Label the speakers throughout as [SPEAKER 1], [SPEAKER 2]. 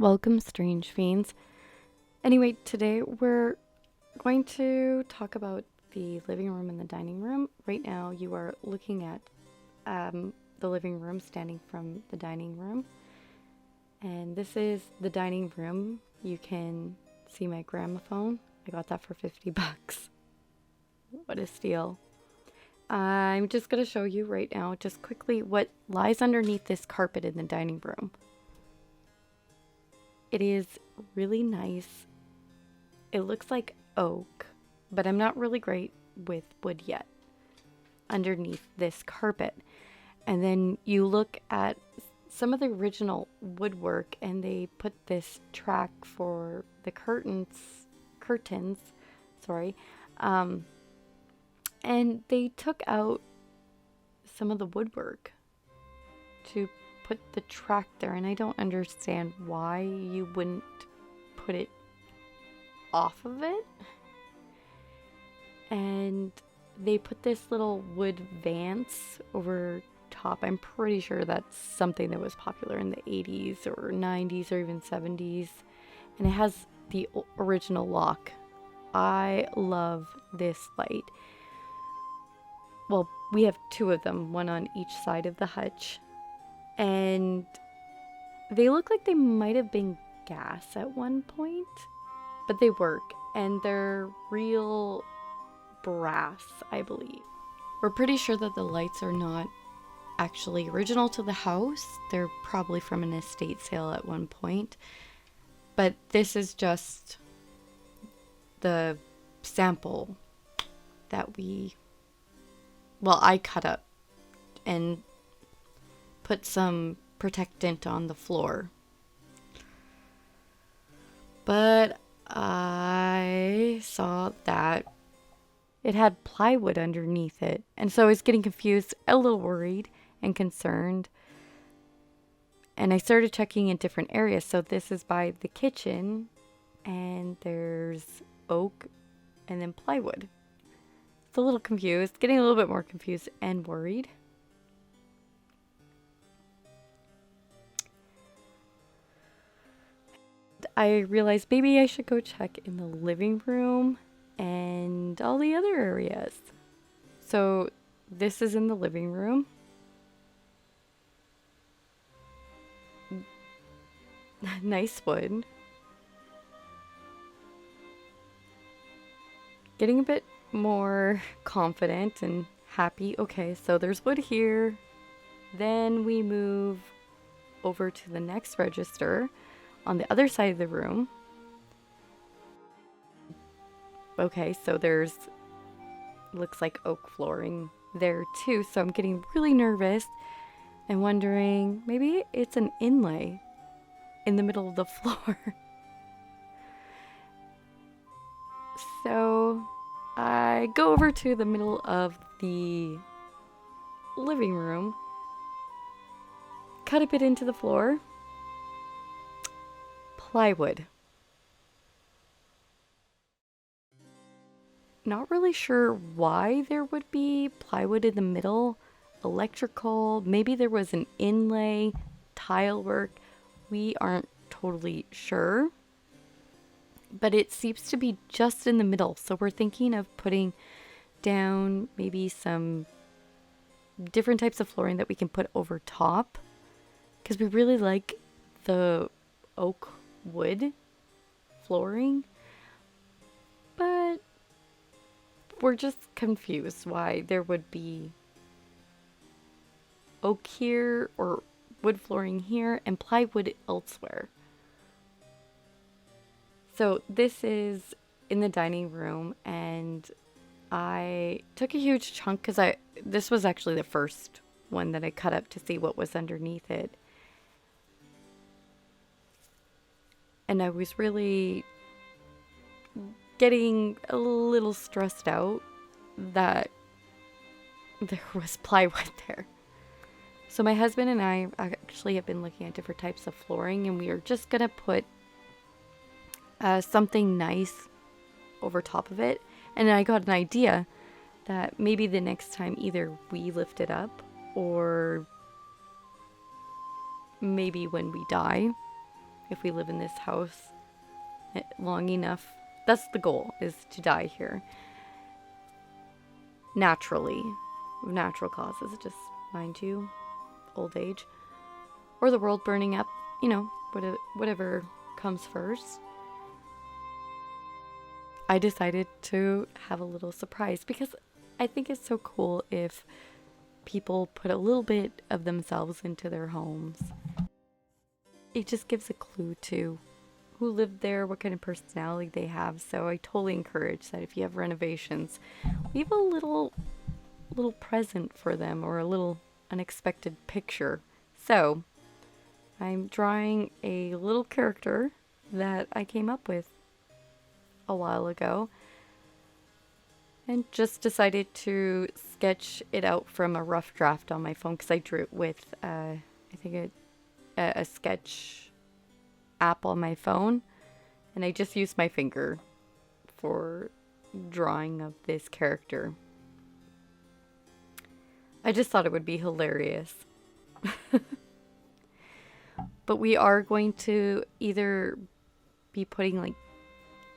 [SPEAKER 1] Welcome, Strange Fiends. Anyway, today we're going to talk about the living room and the dining room. Right now, you are looking at the living room standing from the dining room. And this is the dining room. You can see my gramophone. I got that for 50 bucks. What a steal. I'm just going to show you right now, just quickly, what lies underneath this carpet in the dining room. It is really nice. It looks like oak, but I'm not really great with wood yet underneath this carpet. And then you look at some of the original woodwork and they put this track for the curtains, sorry. And they took out some of the woodwork to put the track there, and I don't understand why you wouldn't put it off of it. And they put this little wood vance over top. I'm pretty sure that's something that was popular in the 80s or 90s or even 70s. And it has the original lock. I love this light. Well, we have two of them, one on each side of the hutch. And they look like they might have been gas at one point, but they work, and they're real brass, I believe. We're pretty sure that the lights are not actually original to the house. They're probably from an estate sale at one point, but this is just the sample that I cut up and put some protectant on the floor. But I saw that it had plywood underneath it. And so I was getting confused, a little worried and concerned. And I started checking in different areas. So this is by the kitchen, and there's oak and then plywood. It's a little confused, getting a little bit more confused and worried. I realized maybe I should go check in the living room and all the other areas. So this is in the living room. Nice wood. Getting a bit more confident and happy. Okay, so there's wood here. Then we move over to the next register on the other side of the room. Okay, so looks like oak flooring there too. So I'm getting really nervous and wondering, maybe it's an inlay in the middle of the floor. So I go over to the middle of the living room, cut a bit into the floor. Plywood. Not really sure why there would be plywood in the middle. Electrical, maybe there was an inlay, tile work. We aren't totally sure. But it seems to be just in the middle. So we're thinking of putting down maybe some different types of flooring that we can put over top, because we really like the oak wood flooring, but we're just confused why there would be oak here or wood flooring here and plywood elsewhere. So this is in the dining room, and I took a huge chunk because this was actually the first one that I cut up to see what was underneath it. And I was really getting a little stressed out that there was plywood there. So my husband and I actually have been looking at different types of flooring, and we are just going to put something nice over top of it. And I got an idea that maybe the next time either we lift it up, or maybe when we die, if we live in this house long enough. That's the goal, is to die here. Naturally. Natural causes, just mind you. Old age. Or the world burning up. You know, whatever comes first. I decided to have a little surprise because I think it's so cool if people put a little bit of themselves into their homes. It just gives a clue to who lived there, what kind of personality they have. So I totally encourage that if you have renovations, leave a little present for them or a little unexpected picture. So I'm drawing a little character that I came up with a while ago and just decided to sketch it out from a rough draft on my phone because I drew it with I think a sketch app on my phone, and I just used my finger for drawing of this character. I just thought it would be hilarious. But we are going to either be putting like,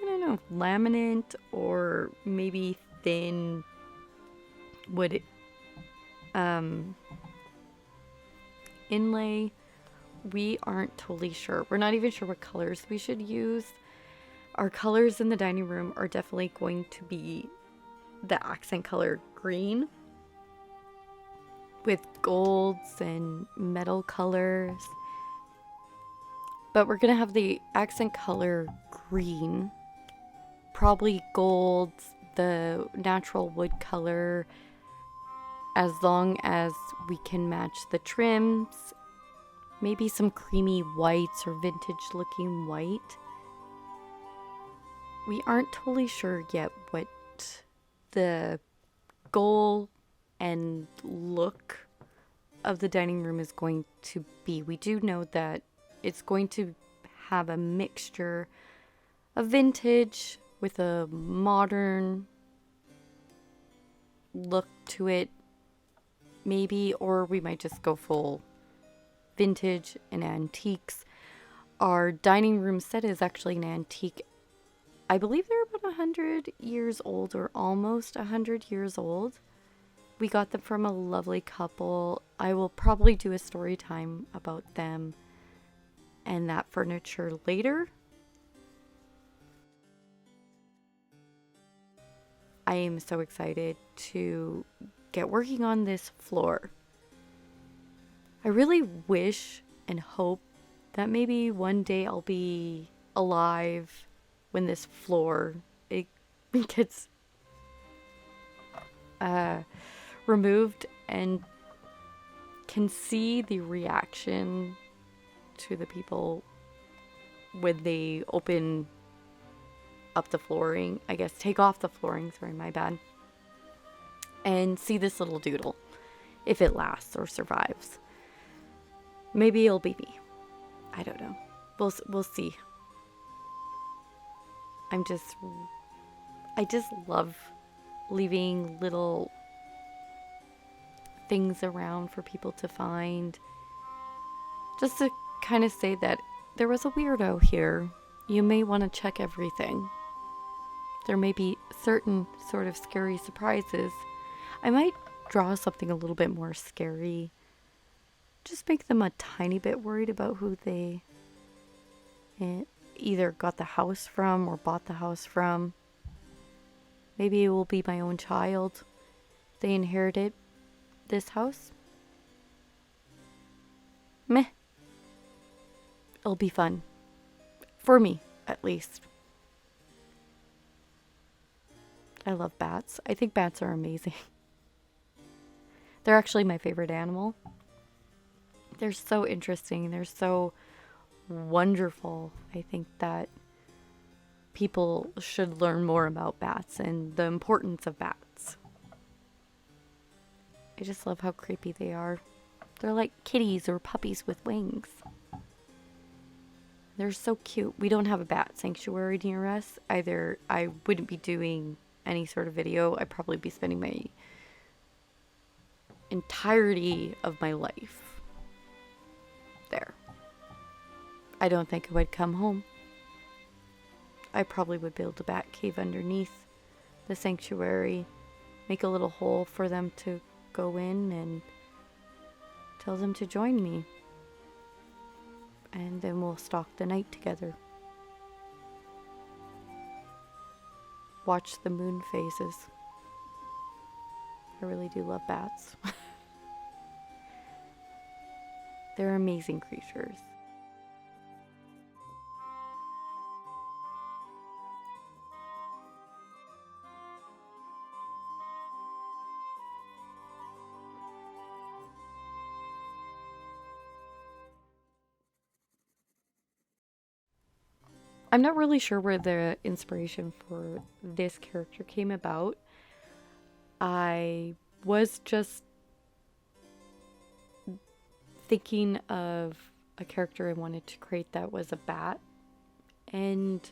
[SPEAKER 1] I don't know, laminate or maybe thin wood inlay. We aren't totally sure. We're not even sure what colors we should use. Our colors in the dining room are definitely going to be the accent color green with golds and metal colors. But we're going to have the accent color green, probably golds, the natural wood color, as long as we can match the trims. Maybe some creamy whites or vintage looking white. We aren't totally sure yet what the goal and look of the dining room is going to be. We do know that it's going to have a mixture of vintage with a modern look to it, maybe, or we might just go full vintage and antiques. Our dining room set is actually an antique. I believe they're about 100 years old or almost 100 years old. We got them from a lovely couple. I will probably do a story time about them and that furniture later. I am so excited to get working on this floor. I really wish and hope that maybe one day I'll be alive when this floor it gets removed and can see the reaction to the people when they open up the flooring, I guess take off the flooring, sorry, my bad, and see this little doodle, if it lasts or survives. Maybe it'll be me. I don't know. We'll see. I just love leaving little things around for people to find. Just to kind of say that there was a weirdo here. You may want to check everything. There may be certain sort of scary surprises. I might draw something a little bit more scary. Just make them a tiny bit worried about who they either got the house from or bought the house from. Maybe it will be my own child. They inherited this house. Meh. It'll be fun. For me, at least. I love bats. I think bats are amazing. They're actually my favorite animal. They're so interesting. They're so wonderful. I think that people should learn more about bats and the importance of bats. I just love how creepy they are. They're like kitties or puppies with wings. They're so cute. We don't have a bat sanctuary near us. Either I wouldn't be doing any sort of video. I'd probably be spending my entirety of my life there. I don't think I would come home. I probably would build a bat cave underneath the sanctuary, make a little hole for them to go in, and tell them to join me. And then we'll stalk the night together. Watch the moon phases. I really do love bats. They're amazing creatures. I'm not really sure where the inspiration for this character came about. I was just thinking of a character I wanted to create that was a bat and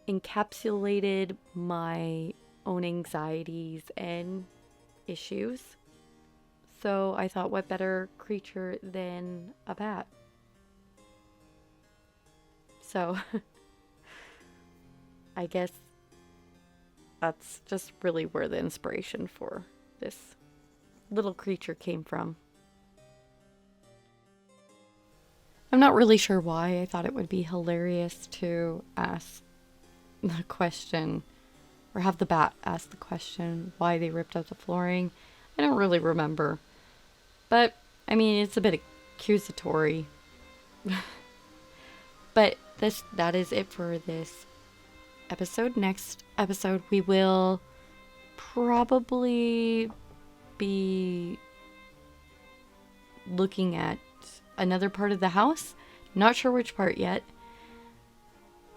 [SPEAKER 1] encapsulated my own anxieties and issues. So I thought, what better creature than a bat? So I guess that's just really where the inspiration for this little creature came from. I'm not really sure why. I thought it would be hilarious to ask the question, or have the bat ask the question why they ripped out the flooring. I don't really remember. But, I mean, it's a bit accusatory. But that is it for this episode. Next episode, we will probably be looking at another part of the house. Not sure which part yet.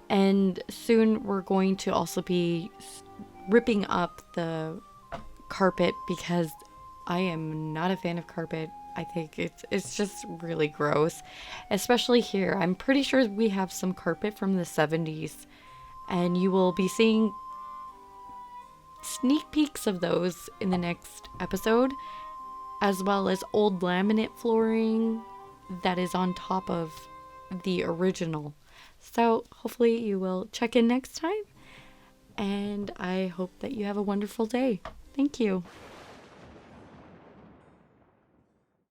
[SPEAKER 1] And soon we're going to also be ripping up the carpet because I am not a fan of carpet. I think it's just really gross, especially here. I'm pretty sure we have some carpet from the 70s, and you will be seeing sneak peeks of those in the next episode, as well as old laminate flooring that is on top of the original. So hopefully you will check in next time, and I hope that you have a wonderful day. Thank you.